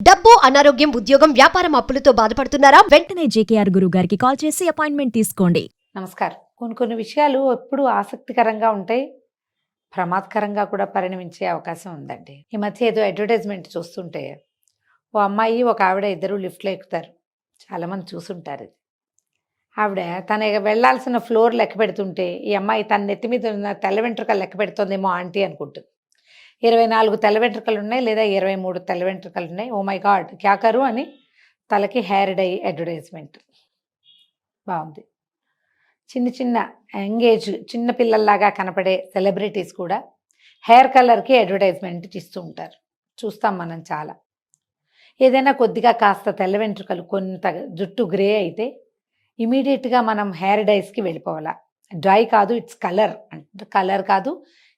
డబ్బు, అనారోగ్యం, ఉద్యోగం, వ్యాపారం అప్పులతో బాధపడుతున్నారా? వెంటనే జేకేఆర్ గురువు గారికి కాల్ చేసి అపాయింట్మెంట్ తీసుకోండి. నమస్కారం. కొన్ని విషయాలు ఎప్పుడు ఆసక్తికరంగా ఉంటాయి, ప్రమాదకరంగా కూడా పరిణమించే అవకాశం ఉందండి. ఈ మధ్య ఏదో అడ్వర్టైజ్మెంట్ చూస్తుంటే ఓ అమ్మాయి ఒక ఆవిడ ఇద్దరు లిఫ్ట్లో ఎక్కుతారు. చాలామంది చూసుంటారు ఇది. ఆవిడ తన వెళ్ళాల్సిన ఫ్లోర్ లెక్క పెడుతుంటే ఈ అమ్మాయి తన నెత్తి మీద ఉన్న తెల్ల వెంట్రుకలు లెక్క పెడుతుందేమో ఆంటీ అనుకుంటుంది. 24 తెల్ల వెంట్రుకలు ఉన్నాయి, లేదా 23 తెల్ల వెంట్రుకలు ఉన్నాయి. ఓ మై గాడ్ క్యా కరు అని తలకి హెయిర్ డై అడ్వర్టైజ్మెంట్. బాగుంది. చిన్న చిన్న యంగేజ్ చిన్న పిల్లల్లాగా కనపడే సెలబ్రిటీస్ కూడా హెయిర్ కలర్కి అడ్వర్టైజ్మెంట్ ఇస్తూ ఉంటారు. చూస్తాం మనం చాలా. ఏదైనా కొద్దిగా కాస్త తెల్ల వెంట్రుకలు, కొంత జుట్టు గ్రే అయితే ఇమీడియట్గా మనం హెయిర్ డైస్కి వెళ్ళిపోవాలా. డ్రై కాదు, ఇట్స్ కలర్. కలర్ కాదు,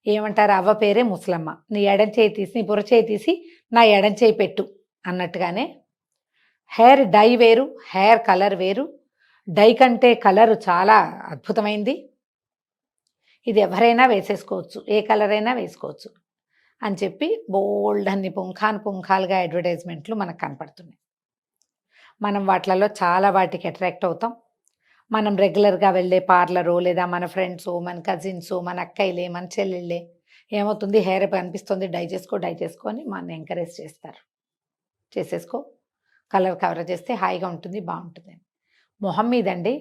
ఏమంటారు, అవ్వ పేరే ముసలమ్మ. నీ ఎడం చేయి తీసి, నీ బుర్ర చేయి తీసి నా ఎడం చేయి పెట్టు అన్నట్టుగానే హెయిర్ డై వేరు, హెయిర్ కలర్ వేరు. డై కంటే కలరు చాలా అద్భుతమైంది. ఇది ఎవరైనా వేసేసుకోవచ్చు, ఏ కలర్ అయినా వేసుకోవచ్చు అని చెప్పి బోల్డ్ అన్ని పుంఖాలుగా అడ్వర్టైజ్మెంట్లు మనకు కనపడుతున్నాయి. మనం వాటిలలో చాలా వాటికి అట్రాక్ట్ అవుతాం. మనం రెగ్యులర్గా వెళ్ళే పార్లరు, లేదా మన ఫ్రెండ్స్, మన కజిన్స్, మన అక్కయ్యలే, మన చెల్లెళ్ళే ఏమవుతుంది, హెయిర్ కనిపిస్తుంది, డై చేసుకో అని మన ఎంకరేజ్ చేస్తారు. చేసేసుకో, కవర్ చేస్తే హాయిగా ఉంటుంది, బాగుంటుంది. మొహం మీదండి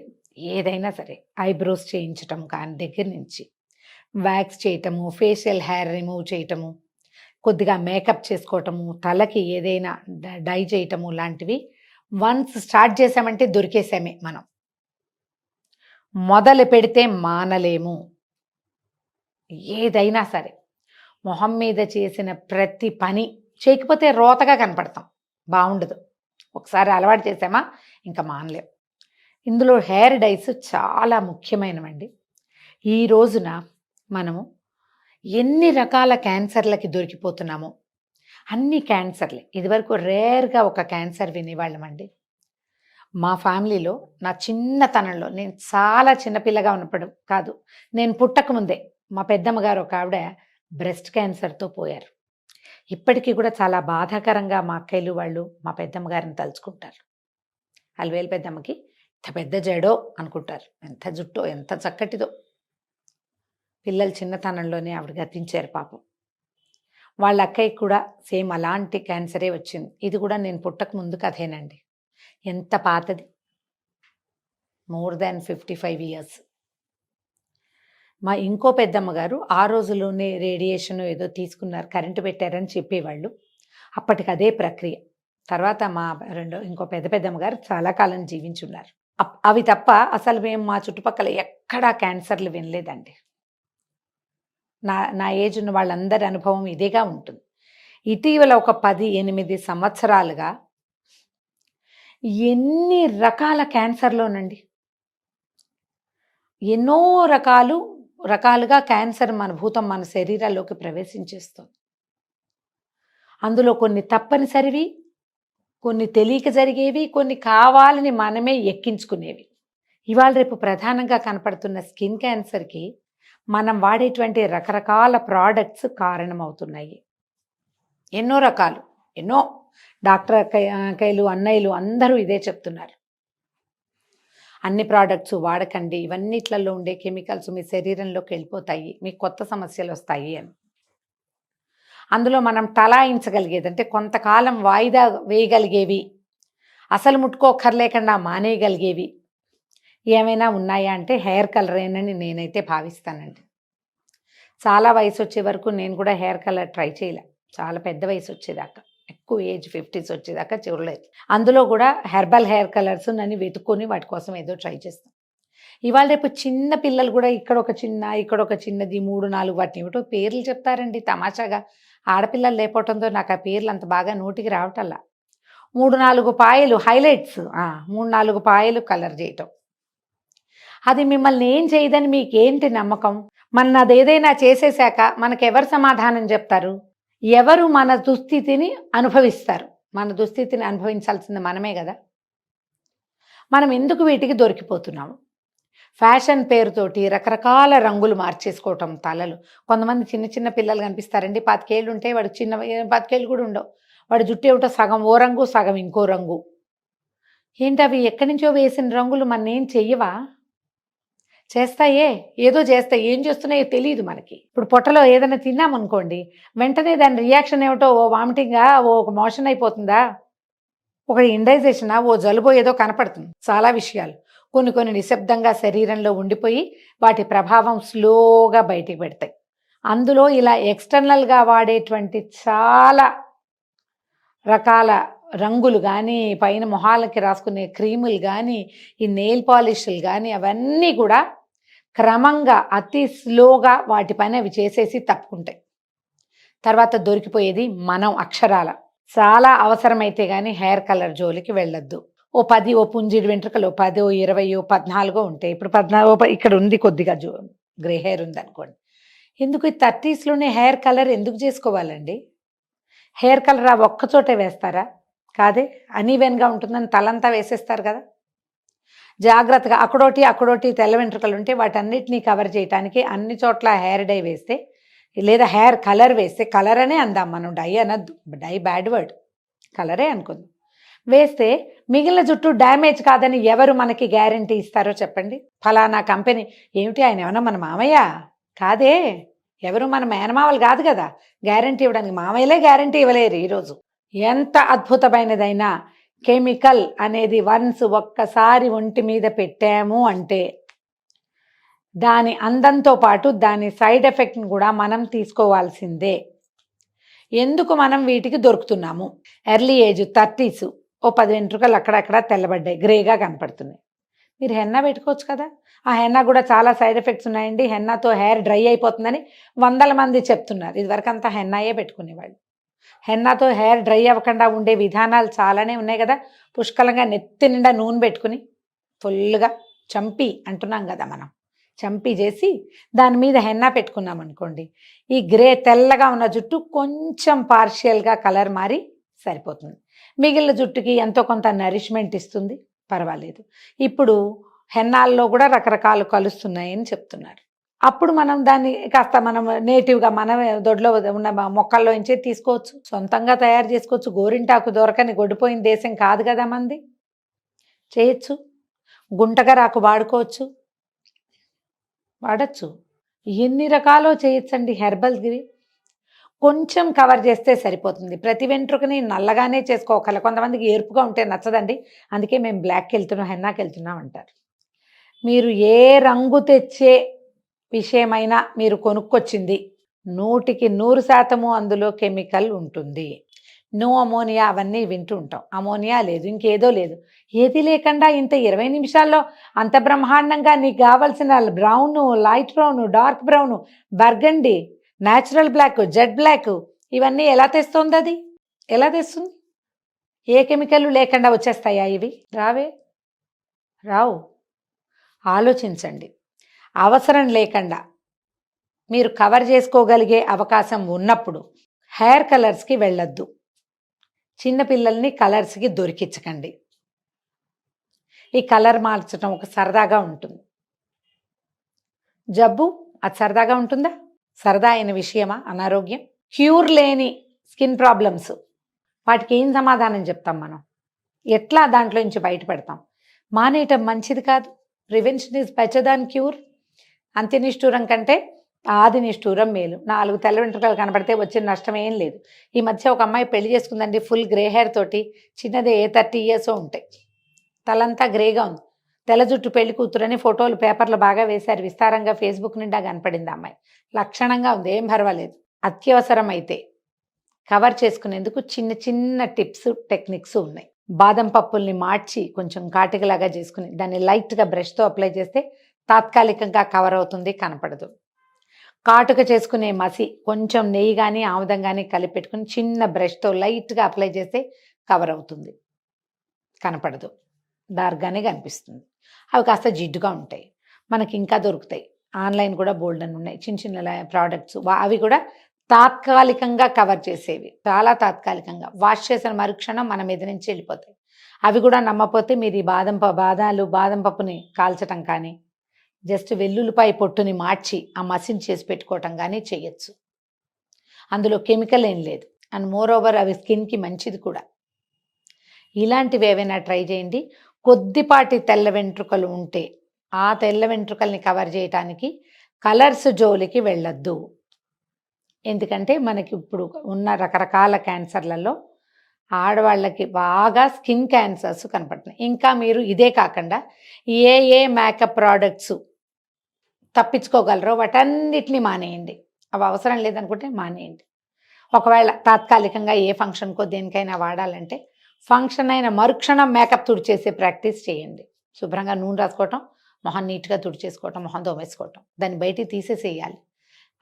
ఏదైనా సరే, ఐబ్రోస్ చేయించటం కానీ దగ్గర నుంచి, వ్యాక్స్ చేయటము, ఫేషియల్ హెయిర్ రిమూవ్ చేయటము, కొద్దిగా మేకప్ చేసుకోవటము, తలకి ఏదైనా డై చేయటము లాంటివి వన్స్ స్టార్ట్ చేసామంటే దొరికేసామే. మనం మొదలు పెడితే మానలేము. ఏదైనా సరే మొహం మీద చేసిన ప్రతి పని చేయకపోతే రోతగా కనపడతాం, బాగుండదు. ఒకసారి అలవాటు చేసామా ఇంకా మానలేం. ఇందులో హెయిర్ డైస్ చాలా ముఖ్యమైనవండి. ఈ రోజున మనము ఎన్ని రకాల క్యాన్సర్లకి దొరికిపోతున్నామో, అన్ని క్యాన్సర్లే. ఇదివరకు రేర్గా ఒక క్యాన్సర్ వినేవాళ్ళమండి. మా ఫ్యామిలీలో నా చిన్నతనంలో, నేను చాలా చిన్నపిల్లగా ఉన్నప్పుడు కాదు, నేను పుట్టకముందే మా పెద్దమ్మ గారు ఒక ఆవిడ బ్రెస్ట్ క్యాన్సర్తో పోయారు. ఇప్పటికీ కూడా చాలా బాధాకరంగా మా అక్కయ్యలు వాళ్ళు మా పెద్దమ్మ గారిని తలుచుకుంటారు. అలివేలు పెద్దమ్మకి ఎంత పెద్ద జడో అనుకుంటారు, ఎంత జుట్టో, ఎంత చక్కటిదో. పిల్లలు చిన్నతనంలోనే ఆవిడ గతించారు పాపం. వాళ్ళ అక్కయ్యకి కూడా సేమ్ అలాంటి క్యాన్సరే వచ్చింది. ఇది కూడా నేను పుట్టక ముందు కథేనండి. ఎంత పాతది, మోర్ దాన్ 55 ఇయర్స్. మా ఇంకో పెద్దమ్మ గారు ఆ రోజులోనే రేడియేషన్ ఏదో తీసుకున్నారు, కరెంటు పెట్టారని చెప్పేవాళ్ళు. అప్పటికి అదే ప్రక్రియ. తర్వాత మా ఇంకో పెద్దమ్మ గారు చాలా కాలం జీవించున్నారు. అవి తప్ప అసలు మేము మా చుట్టుపక్కల ఎక్కడా క్యాన్సర్లు వినలేదండి. నా ఏజ్ ఉన్న వాళ్ళందరి అనుభవం ఇదేగా ఉంటుంది. ఇటీవల ఒక 18 సంవత్సరాలుగా ఎన్ని రకాల క్యాన్సర్లోనండి, ఎన్నో రకాలుగా క్యాన్సర్ మన భూతం, మన శరీరాల్లోకి ప్రవేశించేస్తుంది. అందులో కొన్ని తప్పనిసరివి, కొన్ని తెలియక జరిగేవి, కొన్ని కావాలని మనమే ఎక్కించుకునేవి. ఇవాళ రేపు ప్రధానంగా కనపడుతున్న స్కిన్ క్యాన్సర్కి మనం వాడేటువంటి రకరకాల ప్రోడక్ట్స్ కారణమవుతున్నాయి. ఎన్నో రకాలు, ఎన్నో డాక్టర్ అక్కయ్యలు, అన్నయ్యలు అందరూ ఇదే చెప్తున్నారు. అన్ని ప్రోడక్ట్స్ వాడకండి, ఇవన్నిట్లలో ఉండే కెమికల్స్ మీ శరీరంలోకి వెళ్ళిపోతాయి, మీకు కొత్త సమస్యలు వస్తాయి అని. అందులో మనం టలాయించగలిగేది, అంటే కొంతకాలం వాయిదా వేయగలిగేవి, అసలు ముట్టుకోకర్లేకుండా మానేయగలిగేవి ఏమైనా ఉన్నాయా అంటే హెయిర్ కలరేనని నేనైతే భావిస్తానండి. చాలా వయసు వచ్చే వరకు నేను కూడా హెయిర్ కలర్ ట్రై చేయలే. చాలా పెద్ద వయసు వచ్చేదాకా, ఎక్కువ ఏజ్ 50s వచ్చేదాకా చూడలేదు. అందులో కూడా హెర్బల్ హెయిర్ కలర్స్ నన్ను వెతుక్కొని వాటి కోసం ఏదో ట్రై చేస్తాను. ఇవాళ రేపు చిన్న పిల్లలు కూడా ఇక్కడ ఒక చిన్నది 3-4 వాటిని ఏమిటో పేర్లు చెప్తారండి తమాషాగా. ఆడపిల్లలు లేకపోవడంతో నాకు ఆ పేర్లు అంత బాగా నోటికి రావటల్లా. 3-4 పాయలు హైలైట్స్, 3-4 పాయలు కలర్ చేయటం. అది మిమ్మల్ని ఏం చేయదని మీకేంటి నమ్మకం? అదేదైనా చేసేశాక మనకెవరు సమాధానం చెప్తారు? ఎవరు మన దుస్థితిని అనుభవిస్తారు? మన దుస్థితిని అనుభవించాల్సింది మనమే కదా. మనం ఎందుకు వీటికి దొరికిపోతున్నాము? ఫ్యాషన్ పేరుతోటి రకరకాల రంగులు మార్చేసుకోవటం తలలు. కొంతమంది చిన్న పిల్లలు కనిపిస్తారండి, 25 ఏళ్ళు ఉంటే వాడు 25 ఏళ్ళు కూడా ఉండవు. వాడి జుట్టు ఏమిటో సగం ఓ రంగు సగం ఇంకో రంగు. ఏంటి అవి ఎక్కడి నుంచో వేసిన రంగులు మన్నేం చెయ్యవా? చేస్తాయే, ఏదో చేస్తాయి, ఏం చేస్తున్నాయో తెలియదు మనకి. ఇప్పుడు పొట్టలో ఏదైనా తిన్నామనుకోండి, వెంటనే దాని రియాక్షన్ ఏమిటో, ఓ వామిటింగా, ఓ మోషన్ అయిపోతుందా, ఒక ఇండైజేషనా, ఓ జలుబో ఏదో కనపడుతుంది. చాలా విషయాలు కొన్ని కొన్ని నిశ్శబ్దంగా శరీరంలో ఉండిపోయి వాటి ప్రభావం స్లోగా బయటికి పెడతాయి. అందులో ఇలా ఎక్స్టర్నల్గా వాడేటువంటి చాలా రకాల రంగులు కానీ, పైన మొహాలకి రాసుకునే క్రీములు కానీ, ఈ నెయిల్ పాలిష్లు కానీ, అవన్నీ కూడా క్రమంగా అతి స్లోగా వాటి పని అవి చేసేసి తప్పుకుంటాయి. తర్వాత దొరికిపోయేది మనం అక్షరాల. చాలా అవసరమైతే కానీ హెయిర్ కలర్ జోలికి వెళ్ళొద్దు. ఓ 10 ఓ పుంజిడి వెంట్రుకలు 10 20 14 ఉంటాయి. ఇప్పుడు 14 ఇక్కడ ఉంది కొద్దిగా గ్రే హెయిర్ ఉంది అనుకోండి. ఎందుకు ఈ 30స్లోనే హెయిర్ కలర్ ఎందుకు చేసుకోవాలండి? హెయిర్ కలర్ ఆ ఒక్కచోటే వేస్తారా? కాదే, అనీవెన్గా ఉంటుందని తలంతా వేసేస్తారు కదా. జాగ్రత్తగా అక్కడోటి తెల్ల వెంట్రుకలు ఉంటే వాటన్నిటినీ కవర్ చేయడానికి అన్ని చోట్ల హెయిర్ డై వేస్తే, లేదా హెయిర్ కలర్ వేస్తే, కలర్ అనే అందాం మనం, డై అనద్దు, డై బ్యాడ్ వర్డ్, కలరే అనుకుందాం, వేస్తే మిగిలిన జుట్టు డ్యామేజ్ కాదని ఎవరు మనకి గ్యారంటీ ఇస్తారో చెప్పండి? ఫలానా కంపెనీ ఏమిటి, ఆయన ఏమన్నా మన మామయ్య కాదే, ఎవరు మన మేనమావలు కాదు కదా గ్యారంటీ ఇవ్వడానికి. మామయ్యలే గ్యారంటీ ఇవ్వలేరు ఈరోజు. ఎంత అద్భుతమైనదైనా కెమికల్ అనేది వన్స్ ఒక్కసారి ఒంటి మీద పెట్టాము అంటే దాని అందంతో పాటు దాని సైడ్ ఎఫెక్ట్ని కూడా మనం తీసుకోవాల్సిందే. ఎందుకు మనం వీటికి దొరుకుతున్నాము? ఎర్లీ ఏజ్ 30s, ఓ 10 వెంట్రుకలు అక్కడక్కడ తెల్లబడ్డాయి, గ్రేగా కనపడుతున్నాయి. మీరు హెన్నా పెట్టుకోవచ్చు కదా. ఆ హెన్నా కూడా చాలా సైడ్ ఎఫెక్ట్స్ ఉన్నాయండి, హెన్నాతో హెయిర్ డ్రై అయిపోతుందని 100 మంది చెప్తున్నారు. ఇదివరకు అంతా హెన్నాయే పెట్టుకునేవాళ్ళు. హెన్నాతో హెయిర్ డ్రై అవ్వకుండా ఉండే విధానాలు చాలానే ఉన్నాయి కదా. పుష్కలంగా నెత్తి నిండా నూనె పెట్టుకుని ఫుల్గా చంపి అంటున్నాం కదా మనం, చంపి చేసి దాని మీద హెన్నా పెట్టుకున్నాం అనుకోండి, ఈ గ్రే తెల్లగా ఉన్న జుట్టు కొంచెం పార్షియల్గా కలర్ మారి సరిపోతుంది. మిగిలిన జుట్టుకి ఎంతో కొంత నరిష్మెంట్ ఇస్తుంది, పర్వాలేదు. ఇప్పుడు హెన్నాల్లో కూడా రకరకాలు కలుస్తున్నాయని చెప్తున్నారు. అప్పుడు మనం దాన్ని కాస్త మనం నేటివ్గా మన దొడ్లో ఉన్న మొక్కల్లో నుంచే తీసుకోవచ్చు, సొంతంగా తయారు చేసుకోవచ్చు. గోరింటాకు దొరకని గొడ్డిపోయిన దేశం కాదు కదా మంది, చేయొచ్చు. గుంటగరాకు వాడుకోవచ్చు, వాడచ్చు, ఎన్ని రకాలో చేయొచ్చండి. హెర్బల్స్కి కొంచెం కవర్ చేస్తే సరిపోతుంది. ప్రతి వెంట్రుకని నల్లగానే చేసుకోగల, కొంతమందికి ఎరుపుగా ఉంటే నచ్చదండి, అందుకే మేము బ్లాక్కి వెళ్తున్నాం, హెన్నాకి వెళ్తున్నాం అంటారు. మీరు ఏ రంగు తెచ్చే విషయమైనా మీరు కొనుక్కొచ్చింది 100% అందులో కెమికల్ ఉంటుంది. నో అమోనియా అవన్నీ వింటూ ఉంటాం, అమోనియా లేదు, ఇంకేదో లేదు. ఏది లేకుండా ఇంత 20 నిమిషాల్లో అంత బ్రహ్మాండంగా నీకు కావాల్సిన brown, light brown, dark brown, burgundy, natural black, jet black, ఇవన్నీ ఎలా తెస్తుంది? అది ఎలా తెస్తుంది? ఏ కెమికల్ లేకుండా వచ్చేస్తాయా ఇవి? రావు. ఆలోచించండి. అవసరం లేకుండా మీరు కవర్ చేసుకోగలిగే అవకాశం ఉన్నప్పుడు హెయిర్ కలర్స్కి వెళ్ళొద్దు. చిన్నపిల్లల్ని కలర్స్కి దొరికించకండి. ఈ కలర్ మార్చడం ఒక సరదాగా ఉంటుంది. జబ్బు అది సరదాగా ఉంటుందా? సరదా అయిన విషయమా అనారోగ్యం? క్యూర్ లేని స్కిన్ ప్రాబ్లమ్స్, వాటికి ఏం సమాధానం చెప్తాం మనం? ఎట్లా దాంట్లో నుంచి బయటపడతాం? మానేయటం మంచిది కాదు. Prevention is better than cure. అంత్యనిష్ఠూరం కంటే ఆది నిష్ఠూరం మేలు. 4 తెల్ల వెంట్రుకలు కనబడితే వచ్చిన నష్టం ఏం లేదు. ఈ మధ్య ఒక అమ్మాయి పెళ్లి చేసుకుందండి, ఫుల్ గ్రే హెయిర్ తోటి, చిన్నదే 30 years ఉంటాయి, తలంతా గ్రేగా ఉంది, తెల్ల జుట్టు, పెళ్లి కూతురని ఫోటోలు పేపర్లు బాగా వేశారు, విస్తారంగా ఫేస్బుక్ నిండా కనపడింది. అమ్మాయి లక్షణంగా ఉంది, ఏం పర్వాలేదు. అత్యవసరం అయితే కవర్ చేసుకునేందుకు చిన్న చిన్న టిప్స్, టెక్నిక్స్ ఉన్నాయి. బాదం పప్పుల్ని మార్చి కొంచెం కాటికలాగా చేసుకుని దాన్ని లైట్గా బ్రష్తో అప్లై చేస్తే తాత్కాలికంగా కవర్ అవుతుంది, కనపడదు. కాటుక చేసుకునే మసి కొంచెం నెయ్యి కానీ ఆముదం కానీ కలిపి పెట్టుకుని చిన్న బ్రష్తో లైట్గా అప్లై చేస్తే కవర్ అవుతుంది, కనపడదు, డార్క్గానే కనిపిస్తుంది. అవి కాస్త జిడ్డుగా ఉంటాయి. మనకి ఇంకా దొరుకుతాయి, ఆన్లైన్ కూడా బోల్డ్ అని ఉన్నాయి చిన్న చిన్న ప్రోడక్ట్స్. అవి కూడా తాత్కాలికంగా కవర్ చేసేవి, చాలా తాత్కాలికంగా. వాష్ చేసిన మరుక్షణం మన మీద నుంచి వెళ్ళిపోతాయి. అవి కూడా నమ్మపోతే మీరు ఈ బాదం పప్పుని కాల్చటం కానీ, జస్ట్ వెల్లుల్లిపాయ పొట్టుని మార్చి ఆ మసిని చేసి పెట్టుకోవటం కానీ చేయొచ్చు. అందులో కెమికల్ ఏం లేదు. అండ్ మోర్ ఓవర్ అవి స్కిన్కి మంచిది కూడా. ఇలాంటివి ఏవైనా ట్రై చేయండి. కొద్దిపాటి తెల్ల వెంట్రుకలు ఉంటే ఆ తెల్ల వెంట్రుకల్ని కవర్ చేయటానికి కలర్స్ జోలికి వెళ్ళొద్దు. ఎందుకంటే మనకి ఇప్పుడు ఉన్న రకరకాల క్యాన్సర్లలో ఆడవాళ్ళకి బాగా స్కిన్ క్యాన్సర్స్ కనపడుతున్నాయి. ఇంకా మీరు ఇదే కాకుండా ఏ మేకప్ ప్రోడక్ట్స్ తప్పించుకోగలరో వాటన్నిటిని మానేయండి. అవి అవసరం లేదనుకుంటే మానేయండి. ఒకవేళ తాత్కాలికంగా ఏ ఫంక్షన్కో దేనికైనా వాడాలంటే ఫంక్షన్ అయిన మరుక్షణం మేకప్ తుడిచేసే ప్రాక్టీస్ చేయండి. శుభ్రంగా నూనె రాసుకోవటం, మొహం నీట్గా తుడిచేసుకోవటం, మొహం తోమేసుకోవటం, దాన్ని బయటికి తీసేసేయాలి.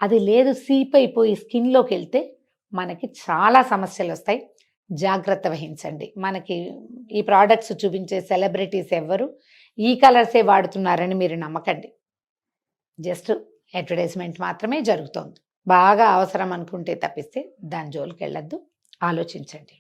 అది లేదు సీప్ అయిపోయి స్కిన్లోకి వెళ్తే మనకి చాలా సమస్యలు వస్తాయి. జాగ్రత్త వహించండి. మనకి ఈ ప్రోడక్ట్స్ చూపించే సెలబ్రిటీస్ ఎవ్వరు ఈ కలర్సే వాడుతున్నారని మీరు నమ్మకండి. జస్ట్ అడ్వర్టైజ్మెంట్ మాత్రమే జరుగుతోంది. బాగా అవసరం అనుకుంటే తప్పిస్తే దాని జోలికి వెళ్ళొద్దు. ఆలోచించండి.